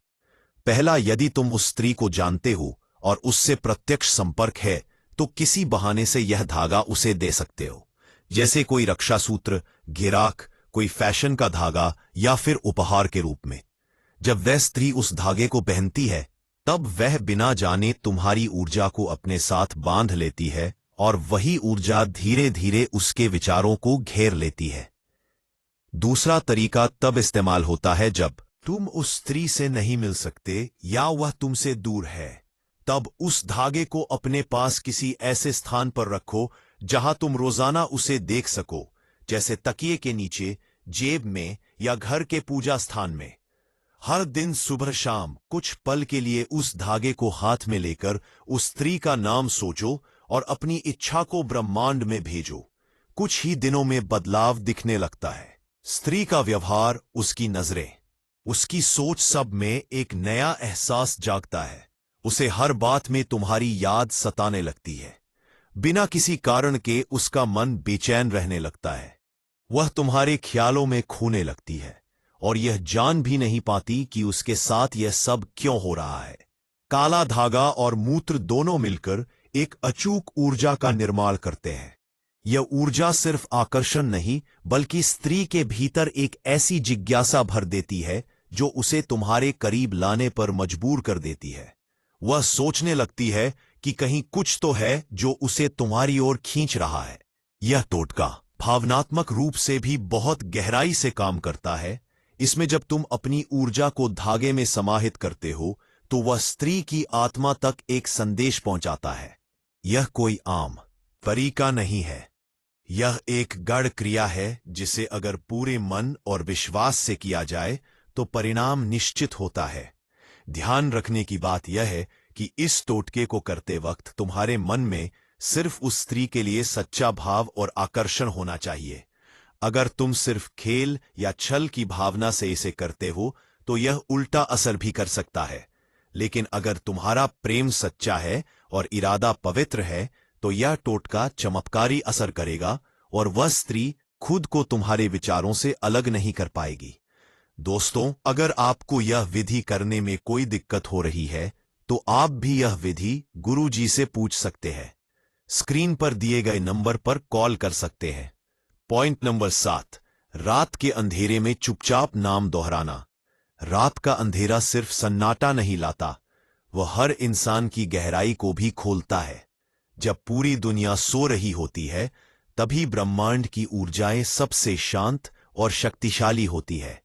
पहला, यदि तुम उस स्त्री को जानते हो और उससे प्रत्यक्ष संपर्क है, तो किसी बहाने से यह धागा उसे दे सकते हो, जैसे कोई रक्षा सूत्र, गिराक, कोई फैशन का धागा या फिर उपहार के रूप में। जब वह स्त्री उस धागे को पहनती है, तब वह बिना जाने तुम्हारी ऊर्जा को अपने साथ बांध लेती है और वही ऊर्जा धीरे धीरे उसके विचारों को घेर लेती है। दूसरा तरीका तब इस्तेमाल होता है जब तुम उस स्त्री से नहीं मिल सकते या वह तुमसे दूर है। तब उस धागे को अपने पास किसी ऐसे स्थान पर रखो जहां तुम रोजाना उसे देख सको, जैसे तकिए के नीचे, जेब में या घर के पूजा स्थान में। हर दिन सुबह शाम कुछ पल के लिए उस धागे को हाथ में लेकर उस स्त्री का नाम सोचो और अपनी इच्छा को ब्रह्मांड में भेजो। कुछ ही दिनों में बदलाव दिखने लगता है। स्त्री का व्यवहार, उसकी नजरें, उसकी सोच, सब में एक नया एहसास जागता है। उसे हर बात में तुम्हारी याद सताने लगती है। बिना किसी कारण के उसका मन बेचैन रहने लगता है। वह तुम्हारे ख्यालों में खोने लगती है और यह जान भी नहीं पाती कि उसके साथ यह सब क्यों हो रहा है। काला धागा और मूत्र दोनों मिलकर एक अचूक ऊर्जा का निर्माण करते हैं। यह ऊर्जा सिर्फ आकर्षण नहीं, बल्कि स्त्री के भीतर एक ऐसी जिज्ञासा भर देती है जो उसे तुम्हारे करीब लाने पर मजबूर कर देती है। वह सोचने लगती है कि कहीं कुछ तो है जो उसे तुम्हारी ओर खींच रहा है। यह टोटका भावनात्मक रूप से भी बहुत गहराई से काम करता है। इसमें जब तुम अपनी ऊर्जा को धागे में समाहित करते हो, तो वह स्त्री की आत्मा तक एक संदेश पहुंचाता है। यह कोई आम तरीका नहीं है। यह एक गढ़ क्रिया है जिसे अगर पूरे मन और विश्वास से किया जाए तो परिणाम निश्चित होता है। ध्यान रखने की बात यह है कि इस टोटके को करते वक्त तुम्हारे मन में सिर्फ उस स्त्री के लिए सच्चा भाव और आकर्षण होना चाहिए। अगर तुम सिर्फ खेल या छल की भावना से इसे करते हो तो यह उल्टा असर भी कर सकता है। लेकिन अगर तुम्हारा प्रेम सच्चा है और इरादा पवित्र है, तो यह टोटका चमत्कारी असर करेगा और वह स्त्री खुद को तुम्हारे विचारों से अलग नहीं कर पाएगी। दोस्तों, अगर आपको यह विधि करने में कोई दिक्कत हो रही है, तो आप भी यह विधि गुरुजी से पूछ सकते हैं। स्क्रीन पर दिए गए नंबर पर कॉल कर सकते हैं। पॉइंट नंबर 7, रात के अंधेरे में चुपचाप नाम दोहराना। रात का अंधेरा सिर्फ सन्नाटा नहीं लाता, वह हर इंसान की गहराई को भी खोलता है। जब पूरी दुनिया सो रही होती है, तभी ब्रह्मांड की ऊर्जाएं सबसे शांत और शक्तिशाली होती है।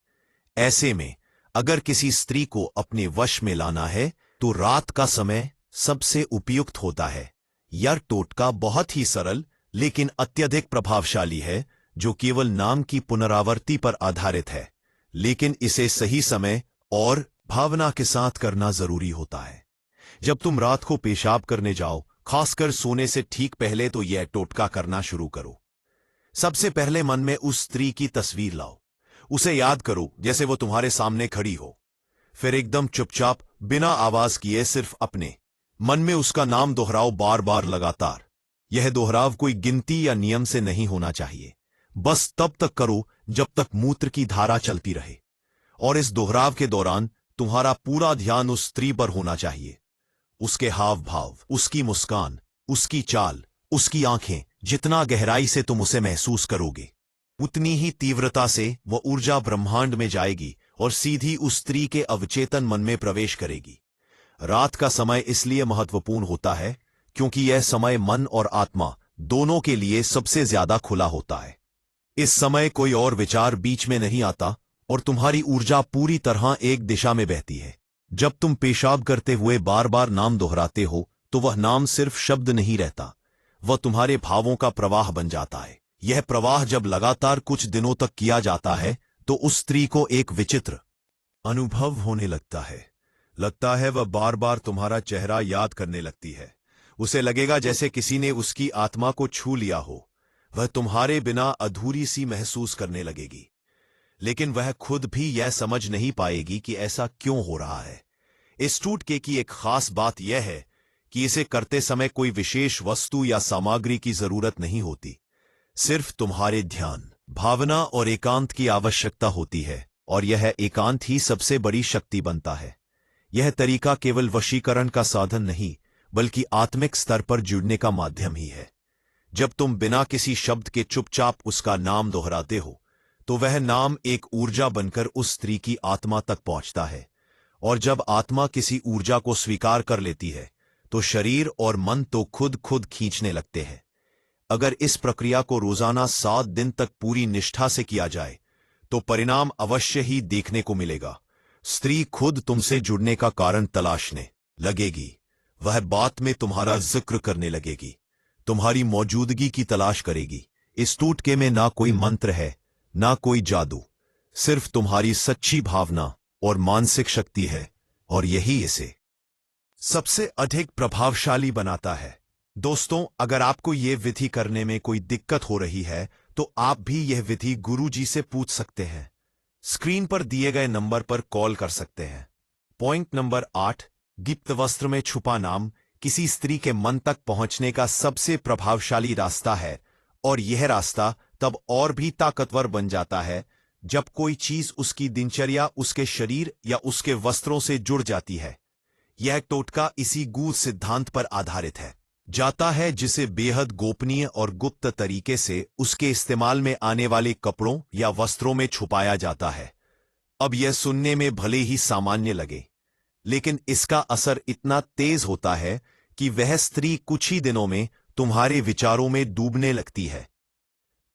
ऐसे में अगर किसी स्त्री को अपने वश में लाना है, तो रात का समय सबसे उपयुक्त होता है। यह टोटका बहुत ही सरल लेकिन अत्यधिक प्रभावशाली है, जो केवल नाम की पुनरावृत्ति पर आधारित है। लेकिन इसे सही समय और भावना के साथ करना जरूरी होता है। जब तुम रात को पेशाब करने जाओ, खासकर सोने से ठीक पहले, तो यह टोटका करना शुरू करो। सबसे पहले मन में उस स्त्री की तस्वीर लाओ। उसे याद करो जैसे वो तुम्हारे सामने खड़ी हो। फिर एकदम चुपचाप, बिना आवाज किए, सिर्फ अपने मन में उसका नाम दोहराओ, बार बार लगातार। यह दोहराव कोई गिनती या नियम से नहीं होना चाहिए। बस तब तक करो जब तक मूत्र की धारा चलती रहे। और इस दोहराव के दौरान तुम्हारा पूरा ध्यान उस स्त्री पर होना चाहिए। उसके हाव भाव, उसकी मुस्कान, उसकी चाल, उसकी आंखें। जितना गहराई से तुम उसे महसूस करोगे, उतनी ही तीव्रता से वह ऊर्जा ब्रह्मांड में जाएगी और सीधी उस स्त्री के अवचेतन मन में प्रवेश करेगी। रात का समय इसलिए महत्वपूर्ण होता है क्योंकि यह समय मन और आत्मा दोनों के लिए सबसे ज्यादा खुला होता है। इस समय कोई और विचार बीच में नहीं आता और तुम्हारी ऊर्जा पूरी तरह एक दिशा में बहती है। जब तुम पेशाब करते हुए बार बार नाम दोहराते हो तो वह नाम सिर्फ शब्द नहीं रहता, वह तुम्हारे भावों का प्रवाह बन जाता है। यह प्रवाह जब लगातार कुछ दिनों तक किया जाता है तो उस स्त्री को एक विचित्र अनुभव होने लगता है वह बार बार तुम्हारा चेहरा याद करने लगती है। उसे लगेगा जैसे किसी ने उसकी आत्मा को छू लिया हो। वह तुम्हारे बिना अधूरी सी महसूस करने लगेगी, लेकिन वह खुद भी यह समझ नहीं पाएगी कि ऐसा क्यों हो रहा है। इस टूटके की एक खास बात यह है कि इसे करते समय कोई विशेष वस्तु या सामग्री की जरूरत नहीं होती, सिर्फ तुम्हारे ध्यान, भावना और एकांत की आवश्यकता होती है। और यह एकांत ही सबसे बड़ी शक्ति बनता है। यह तरीका केवल वशीकरण का साधन नहीं, बल्कि आत्मिक स्तर पर जुड़ने का माध्यम ही है। जब तुम बिना किसी शब्द के चुपचाप उसका नाम दोहराते हो तो वह नाम एक ऊर्जा बनकर उस स्त्री की आत्मा तक पहुंचता है। और जब आत्मा किसी ऊर्जा को स्वीकार कर लेती है तो शरीर और मन तो खुद खींचने लगते हैं। अगर इस प्रक्रिया को रोजाना 7 दिन तक पूरी निष्ठा से किया जाए तो परिणाम अवश्य ही देखने को मिलेगा। स्त्री खुद तुमसे जुड़ने का कारण तलाशने लगेगी। वह बात में तुम्हारा जिक्र करने लगेगी, तुम्हारी मौजूदगी की तलाश करेगी। इस टूटके में ना कोई मंत्र है, ना कोई जादू, सिर्फ तुम्हारी सच्ची भावना और मानसिक शक्ति है। और यही इसे सबसे अधिक प्रभावशाली बनाता है। दोस्तों, अगर आपको यह विधि करने में कोई दिक्कत हो रही है तो आप भी यह विधि गुरुजी से पूछ सकते हैं। स्क्रीन पर दिए गए नंबर पर कॉल कर सकते हैं। पॉइंट नंबर 8, गुप्त वस्त्र में छुपा नाम किसी स्त्री के मन तक पहुंचने का सबसे प्रभावशाली रास्ता है। और यह रास्ता तब और भी ताकतवर बन जाता है जब कोई चीज उसकी दिनचर्या, उसके शरीर या उसके वस्त्रों से जुड़ जाती है। यह टोटका इसी गूढ़ सिद्धांत पर आधारित है जाता है जिसे बेहद गोपनीय और गुप्त तरीके से उसके इस्तेमाल में आने वाले कपड़ों या वस्त्रों में छुपाया जाता है। अब यह सुनने में भले ही सामान्य लगे, लेकिन इसका असर इतना तेज होता है कि वह स्त्री कुछ ही दिनों में तुम्हारे विचारों में डूबने लगती है।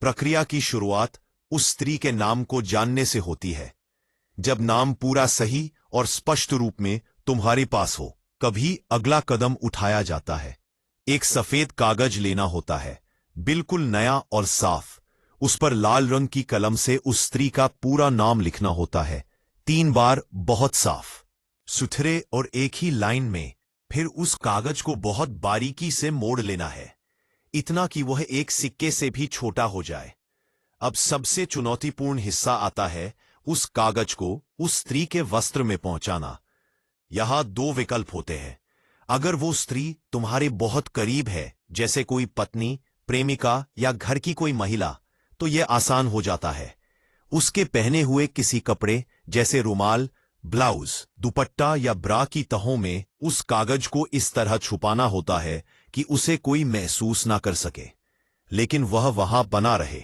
प्रक्रिया की शुरुआत उस स्त्री के नाम को जानने से होती है। जब नाम पूरा सही और स्पष्ट रूप में तुम्हारे पास हो, कभी अगला कदम उठाया जाता है। एक सफेद कागज लेना होता है, बिल्कुल नया और साफ। उस पर लाल रंग की कलम से उस स्त्री का पूरा नाम लिखना होता है, 3 बार, बहुत साफ सुथरे और एक ही लाइन में। फिर उस कागज को बहुत बारीकी से मोड़ लेना है, इतना कि वह एक सिक्के से भी छोटा हो जाए। अब सबसे चुनौतीपूर्ण हिस्सा आता है, उस कागज को उस स्त्री के वस्त्र में पहुंचाना। यहां 2 विकल्प होते हैं। अगर वो स्त्री तुम्हारे बहुत करीब है, जैसे कोई पत्नी, प्रेमिका या घर की कोई महिला, तो यह आसान हो जाता है। उसके पहने हुए किसी कपड़े जैसे रुमाल, ब्लाउज, दुपट्टा या ब्रा की तहों में उस कागज को इस तरह छुपाना होता है कि उसे कोई महसूस ना कर सके, लेकिन वह वहां बना रहे।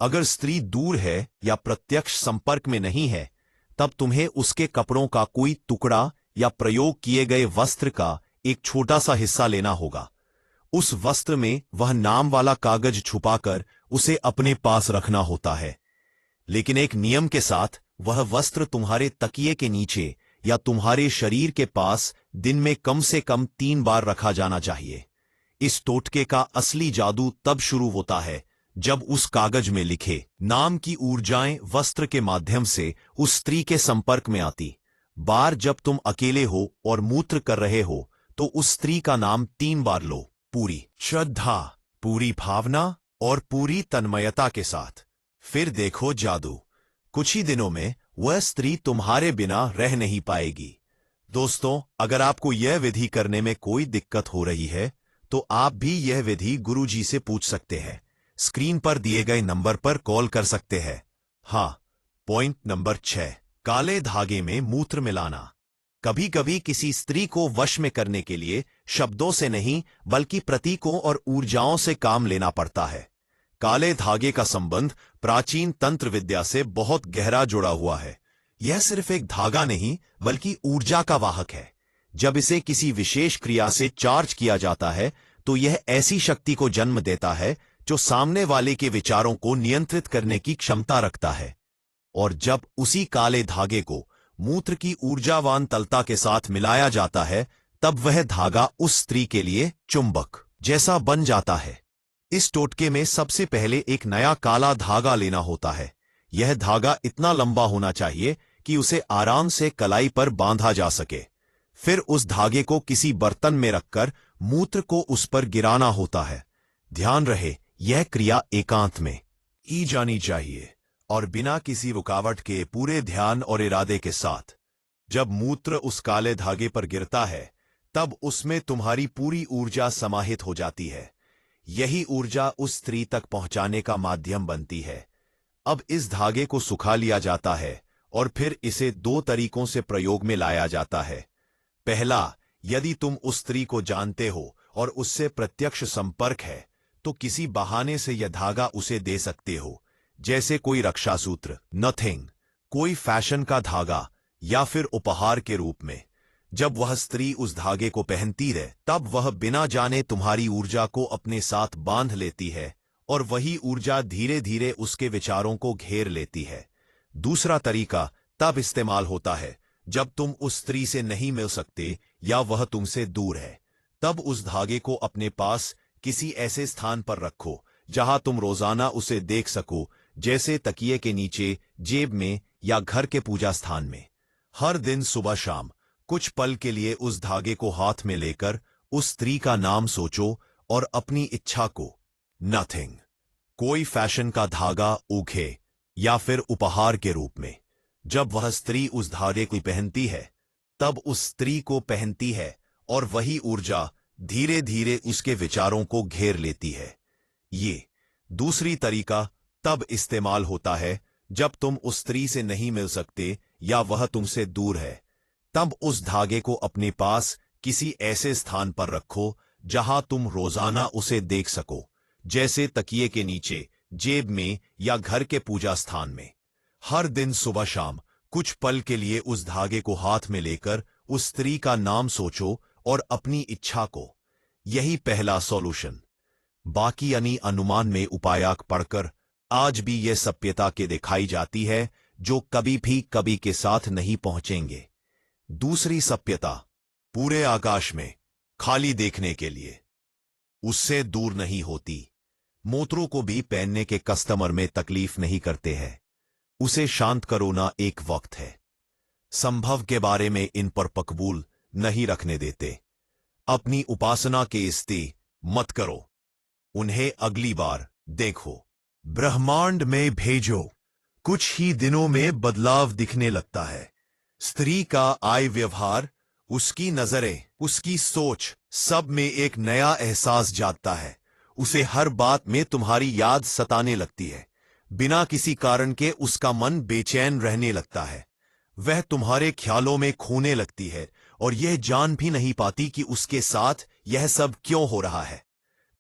अगर स्त्री दूर है या प्रत्यक्ष संपर्क में नहीं है, तब तुम्हें उसके कपड़ों का कोई टुकड़ा या प्रयोग किए गए वस्त्र का एक छोटा सा हिस्सा लेना होगा। उस वस्त्र में वह नाम वाला कागज छुपाकर उसे अपने पास रखना होता है, लेकिन एक नियम के साथ। वह वस्त्र तुम्हारे तकिए के नीचे या तुम्हारे शरीर के पास दिन में कम से कम 3 बार रखा जाना चाहिए। इस टोटके का असली जादू तब शुरू होता है जब उस कागज में लिखे नाम की ऊर्जाएं वस्त्र के माध्यम से उस स्त्री के संपर्क में आती। बार जब तुम अकेले हो और मूत्र कर रहे हो तो उस स्त्री का नाम 3 बार लो, पूरी श्रद्धा, पूरी भावना और पूरी तन्मयता के साथ। फिर देखो जादू, कुछ ही दिनों में वह स्त्री तुम्हारे बिना रह नहीं पाएगी। दोस्तों, अगर आपको यह विधि करने में कोई दिक्कत हो रही है तो आप भी यह विधि गुरुजी से पूछ सकते हैं। स्क्रीन पर दिए गए नंबर पर कॉल कर सकते हैं। हाँ, पॉइंट नंबर 6, काले धागे में मूत्र मिलाना। कभी कभी किसी स्त्री को वश में करने के लिए शब्दों से नहीं बल्कि प्रतीकों और ऊर्जाओं से काम लेना पड़ता है। काले धागे का संबंध प्राचीन तंत्र विद्या से बहुत गहरा जुड़ा हुआ है। यह सिर्फ एक धागा नहीं बल्कि ऊर्जा का वाहक है। जब इसे किसी विशेष क्रिया से चार्ज किया जाता है तो यह ऐसी शक्ति को जन्म देता है जो सामने वाले के विचारों को नियंत्रित करने की क्षमता रखता है। और जब उसी काले धागे को मूत्र की ऊर्जावान तलता के साथ मिलाया जाता है, तब वह धागा उस स्त्री के लिए चुंबक जैसा बन जाता है। इस टोटके में सबसे पहले एक नया काला धागा लेना होता है। यह धागा इतना लंबा होना चाहिए कि उसे आराम से कलाई पर बांधा जा सके। फिर उस धागे को किसी बर्तन में रखकर मूत्र को उस पर गिराना होता है। ध्यान रहे, यह क्रिया एकांत में की जानी चाहिए और बिना किसी रुकावट के पूरे ध्यान और इरादे के साथ। जब मूत्र उस काले धागे पर गिरता है, तब उसमें तुम्हारी पूरी ऊर्जा समाहित हो जाती है। यही ऊर्जा उस स्त्री तक पहुंचाने का माध्यम बनती है। अब इस धागे को सुखा लिया जाता है और फिर इसे दो तरीकों से प्रयोग में लाया जाता है। पहला, यदि तुम उस स्त्री को जानते हो और उससे प्रत्यक्ष संपर्क है, तो किसी बहाने से यह धागा उसे दे सकते हो, जैसे कोई रक्षा सूत्र, नथिंग, कोई फैशन का धागा या फिर उपहार के रूप में। जब वह स्त्री उस धागे को पहनती है, तब वह बिना जाने तुम्हारी ऊर्जा को अपने साथ बांध लेती है और वही ऊर्जा धीरे धीरे उसके विचारों को घेर लेती है। दूसरा तरीका तब इस्तेमाल होता है जब तुम उस स्त्री से नहीं मिल सकते या वह तुमसे दूर है। तब उस धागे को अपने पास किसी ऐसे स्थान पर रखो जहां तुम रोजाना उसे देख सको, जैसे तकिए के नीचे, जेब में या घर के पूजा स्थान में। हर दिन सुबह शाम कुछ पल के लिए उस धागे को हाथ में लेकर उस स्त्री का नाम सोचो और अपनी इच्छा को, नथिंग, कोई फैशन का धागा, ऊखे या फिर उपहार के रूप में। जब वह स्त्री उस धागे को पहनती है, तब उस स्त्री को पहनती है और वही ऊर्जा धीरे धीरे उसके विचारों को घेर लेती है। ये दूसरी तरीका तब इस्तेमाल होता है जब तुम उस स्त्री से नहीं मिल सकते या वह तुमसे दूर है। तब उस धागे को अपने पास किसी ऐसे स्थान पर रखो जहां तुम रोजाना उसे देख सको, जैसे तकिए के नीचे, जेब में या घर के पूजा स्थान में। हर दिन सुबह शाम कुछ पल के लिए उस धागे को हाथ में लेकर उस स्त्री का नाम सोचो और अपनी इच्छा को। यही पहला सॉल्यूशन। बाकी यानी अनुमान में उपायाक पढ़कर आज भी यह सभ्यता के दिखाई जाती है जो कभी भी कभी के साथ नहीं पहुंचेंगे। दूसरी सभ्यता, पूरे आकाश में खाली देखने के लिए, उससे दूर नहीं होती। मोत्रों को भी पहनने के कस्टमर में तकलीफ नहीं करते हैं। उसे शांत करो ना, एक वक्त है। संभव के बारे में इन पर पकबूल नहीं रखने देते। अपनी उपासना के इस्ती मत करो, उन्हें अगली बार देखो, ब्रह्मांड में भेजो। कुछ ही दिनों में बदलाव दिखने लगता है। स्त्री का आय व्यवहार, उसकी नजरें, उसकी सोच, सब में एक नया एहसास जागता है। उसे हर बात में तुम्हारी याद सताने लगती है। बिना किसी कारण के उसका मन बेचैन रहने लगता है। वह तुम्हारे ख्यालों में खोने लगती है और यह जान भी नहीं पाती कि उसके साथ यह सब क्यों हो रहा है।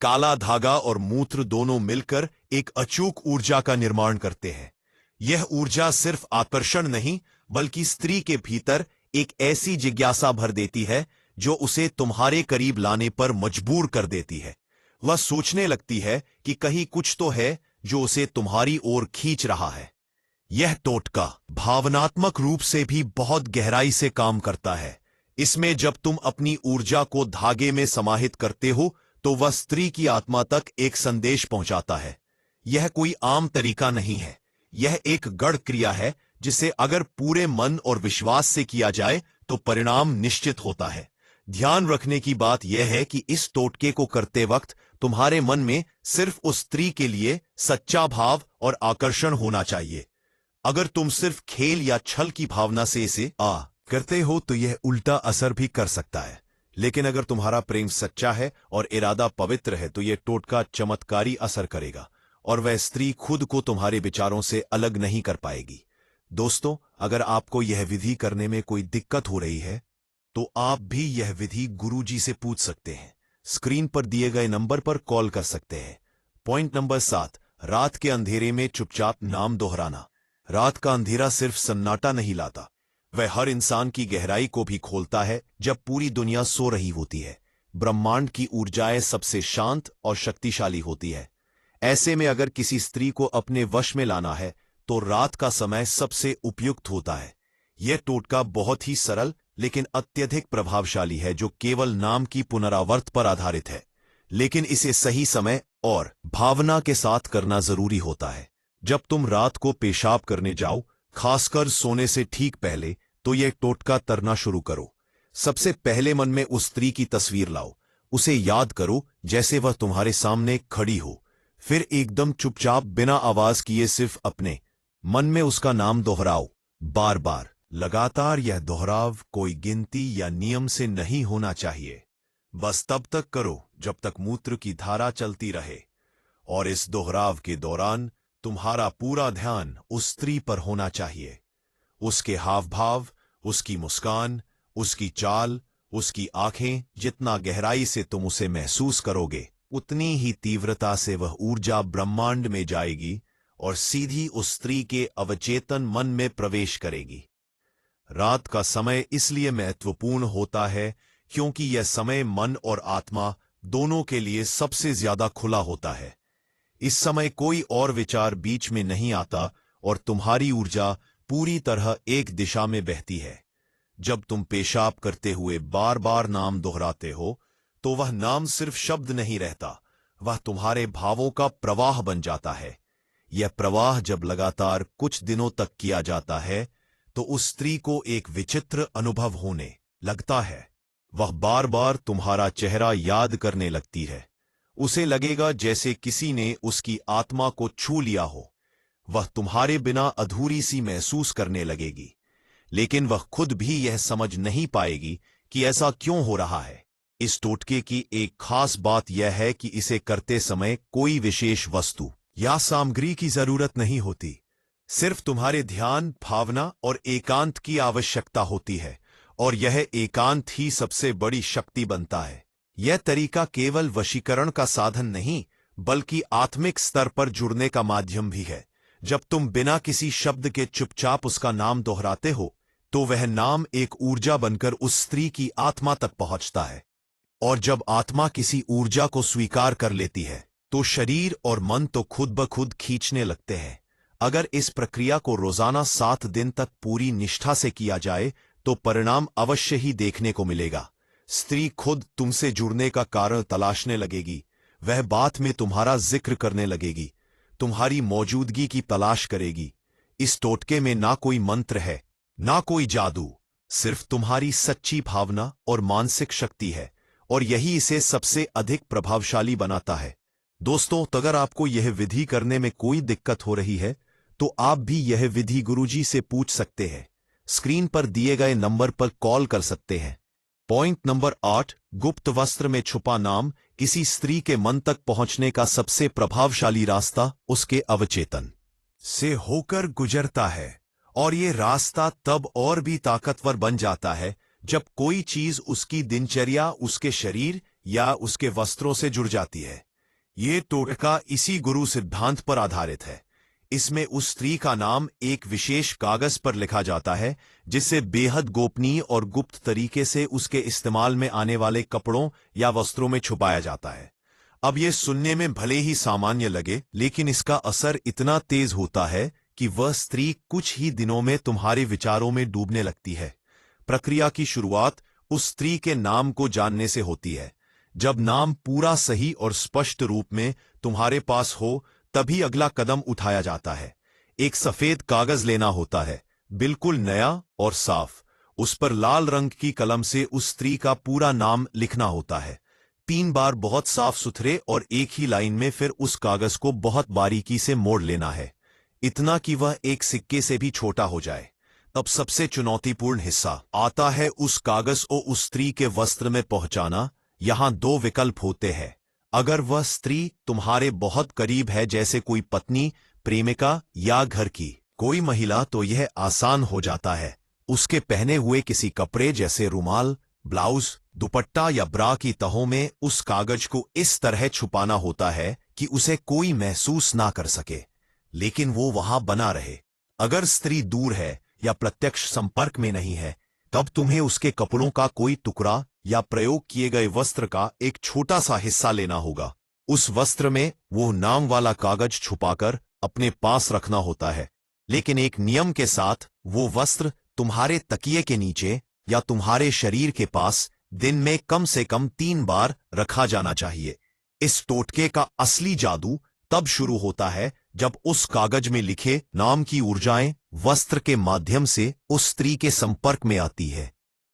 काला धागा और मूत्र दोनों मिलकर एक अचूक ऊर्जा का निर्माण करते हैं। यह ऊर्जा सिर्फ आकर्षण नहीं, बल्कि स्त्री के भीतर एक ऐसी जिज्ञासा भर देती है जो उसे तुम्हारे करीब लाने पर मजबूर कर देती है। वह सोचने लगती है कि कहीं कुछ तो है जो उसे तुम्हारी ओर खींच रहा है। यह टोटका भावनात्मक रूप से भी बहुत गहराई से काम करता है। इसमें जब तुम अपनी ऊर्जा को धागे में समाहित करते हो, तो वह स्त्री की आत्मा तक एक संदेश पहुंचाता है। यह कोई आम तरीका नहीं है। यह एक गढ़ क्रिया है जिसे अगर पूरे मन और विश्वास से किया जाए तो परिणाम निश्चित होता है। ध्यान रखने की बात यह है कि इस टोटके को करते वक्त तुम्हारे मन में सिर्फ उस स्त्री के लिए सच्चा भाव और आकर्षण होना चाहिए। अगर तुम सिर्फ खेल या छल की भावना से इसे करते हो तो यह उल्टा असर भी कर सकता है। लेकिन अगर तुम्हारा प्रेम सच्चा है और इरादा पवित्र है तो यह टोटका चमत्कारी असर करेगा और वह स्त्री खुद को तुम्हारे विचारों से अलग नहीं कर पाएगी। दोस्तों, अगर आपको यह विधि करने में कोई दिक्कत हो रही है तो आप भी यह विधि गुरुजी से पूछ सकते हैं। स्क्रीन पर दिए गए नंबर पर कॉल कर सकते हैं। पॉइंट नंबर 7, रात के अंधेरे में चुपचाप नाम दोहराना। रात का अंधेरा सिर्फ सन्नाटा नहीं लाता, वह हर इंसान की गहराई को भी खोलता है। जब पूरी दुनिया सो रही होती है, ब्रह्मांड की ऊर्जाएं सबसे शांत और शक्तिशाली होती है। ऐसे में अगर किसी स्त्री को अपने वश में लाना है तो रात का समय सबसे उपयुक्त होता है। यह टोटका बहुत ही सरल लेकिन अत्यधिक प्रभावशाली है, जो केवल नाम की पुनरावृत्ति पर आधारित है, लेकिन इसे सही समय और भावना के साथ करना जरूरी होता है। जब तुम रात को पेशाब करने जाओ, खासकर सोने से ठीक पहले, तो यह टोटका तरना शुरू करो। सबसे पहले मन में उस स्त्री की तस्वीर लाओ, उसे याद करो जैसे वह तुम्हारे सामने खड़ी हो। फिर एकदम चुपचाप बिना आवाज किए सिर्फ अपने मन में उसका नाम दोहराओ, बार बार, लगातार। यह दोहराव कोई गिनती या नियम से नहीं होना चाहिए, बस तब तक करो जब तक मूत्र की धारा चलती रहे। और इस दोहराव के दौरान तुम्हारा पूरा ध्यान उस स्त्री पर होना चाहिए, उसके हाव भाव, उसकी मुस्कान, उसकी चाल, उसकी आंखें। जितना गहराई से तुम उसे महसूस करोगे, उतनी ही तीव्रता से वह ऊर्जा ब्रह्मांड में जाएगी और सीधी उस स्त्री के अवचेतन मन में प्रवेश करेगी। रात का समय इसलिए महत्वपूर्ण होता है क्योंकि यह समय मन और आत्मा दोनों के लिए सबसे ज्यादा खुला होता है। इस समय कोई और विचार बीच में नहीं आता और तुम्हारी ऊर्जा पूरी तरह एक दिशा में बहती है। जब तुम पेशाब करते हुए बार बार नाम दोहराते हो, तो वह नाम सिर्फ शब्द नहीं रहता, वह तुम्हारे भावों का प्रवाह बन जाता है। यह प्रवाह जब लगातार कुछ दिनों तक किया जाता है, तो उस स्त्री को एक विचित्र अनुभव होने लगता है। वह बार बार तुम्हारा चेहरा याद करने लगती है। उसे लगेगा जैसे किसी ने उसकी आत्मा को छू लिया हो। वह तुम्हारे बिना अधूरी सी महसूस करने लगेगी, लेकिन वह खुद भी यह समझ नहीं पाएगी कि ऐसा क्यों हो रहा है। इस टोटके की एक खास बात यह है कि इसे करते समय कोई विशेष वस्तु या सामग्री की जरूरत नहीं होती, सिर्फ तुम्हारे ध्यान, भावना और एकांत की आवश्यकता होती है, और यह एकांत ही सबसे बड़ी शक्ति बनता है। यह तरीका केवल वशीकरण का साधन नहीं, बल्कि आत्मिक स्तर पर जुड़ने का माध्यम भी है। जब तुम बिना किसी शब्द के चुपचाप उसका नाम दोहराते हो, तो वह नाम एक ऊर्जा बनकर उस स्त्री की आत्मा तक पहुंचता है, और जब आत्मा किसी ऊर्जा को स्वीकार कर लेती है, तो शरीर और मन तो खुद ब खुद खींचने लगते हैं। अगर इस प्रक्रिया को रोजाना 7 दिन तक पूरी निष्ठा से किया जाए, तो परिणाम अवश्य ही देखने को मिलेगा। स्त्री खुद तुमसे जुड़ने का कारण तलाशने लगेगी, वह बात में तुम्हारा जिक्र करने लगेगी, तुम्हारी मौजूदगी की तलाश करेगी। इस टोटके में ना कोई मंत्र है, ना कोई जादू, सिर्फ तुम्हारी सच्ची भावना और मानसिक शक्ति है, और यही इसे सबसे अधिक प्रभावशाली बनाता है। दोस्तों, अगर आपको यह विधि करने में कोई दिक्कत हो रही है, तो आप भी यह विधि गुरुजी से पूछ सकते हैं। स्क्रीन पर दिए गए नंबर पर कॉल कर सकते हैं। पॉइंट नंबर 8, गुप्त वस्त्र में छुपा नाम। किसी स्त्री के मन तक पहुंचने का सबसे प्रभावशाली रास्ता उसके अवचेतन से होकर गुजरता है, और ये रास्ता तब और भी ताकतवर बन जाता है जब कोई चीज उसकी दिनचर्या, उसके शरीर या उसके वस्त्रों से जुड़ जाती है। ये टोटका इसी गुरु सिद्धांत पर आधारित है। इसमें उस स्त्री का नाम एक विशेष कागज पर लिखा जाता है, जिससे बेहद गोपनीय और गुप्त तरीके से उसके इस्तेमाल में आने वाले कपड़ों या वस्त्रों में छुपाया जाता है। अब यह सुनने में भले ही सामान्य लगे, लेकिन इसका असर इतना तेज होता है कि वह स्त्री कुछ ही दिनों में तुम्हारे विचारों में डूबने लगती है। प्रक्रिया की शुरुआत उस स्त्री के नाम को जानने से होती है। जब नाम पूरा सही और स्पष्ट रूप में तुम्हारे पास हो, तभी अगला कदम उठाया जाता है। एक सफेद कागज लेना होता है, बिल्कुल नया और साफ। उस पर लाल रंग की कलम से उस स्त्री का पूरा नाम लिखना होता है, 3 बार बहुत साफ सुथरे और एक ही लाइन में। फिर उस कागज को बहुत बारीकी से मोड़ लेना है, इतना कि वह एक सिक्के से भी छोटा हो जाए। अब सबसे चुनौतीपूर्ण हिस्सा आता है, उस कागज को उस स्त्री के वस्त्र में पहुंचाना। यहां 2 विकल्प होते हैं। अगर वह स्त्री तुम्हारे बहुत करीब है, जैसे कोई पत्नी, प्रेमिका या घर की कोई महिला, तो यह आसान हो जाता है। उसके पहने हुए किसी कपड़े जैसे रुमाल, ब्लाउज, दुपट्टा या ब्रा की तहों में उस कागज को इस तरह छुपाना होता है कि उसे कोई महसूस ना कर सके, लेकिन वो वहां बना रहे। अगर स्त्री दूर है या प्रत्यक्ष संपर्क में नहीं है, तब तुम्हें उसके कपड़ों का कोई टुकड़ा या प्रयोग किए गए वस्त्र का एक छोटा सा हिस्सा लेना होगा। उस वस्त्र में वो नाम वाला कागज छुपाकर अपने पास रखना होता है। लेकिन एक नियम के साथ, वो वस्त्र तुम्हारे तकिए के नीचे या तुम्हारे शरीर के पास दिन में कम से कम 3 बार रखा जाना चाहिए। इस टोटके का असली जादू तब शुरू होता है जब उस कागज में लिखे नाम की ऊर्जाएं वस्त्र के माध्यम से उस स्त्री के संपर्क में आती है।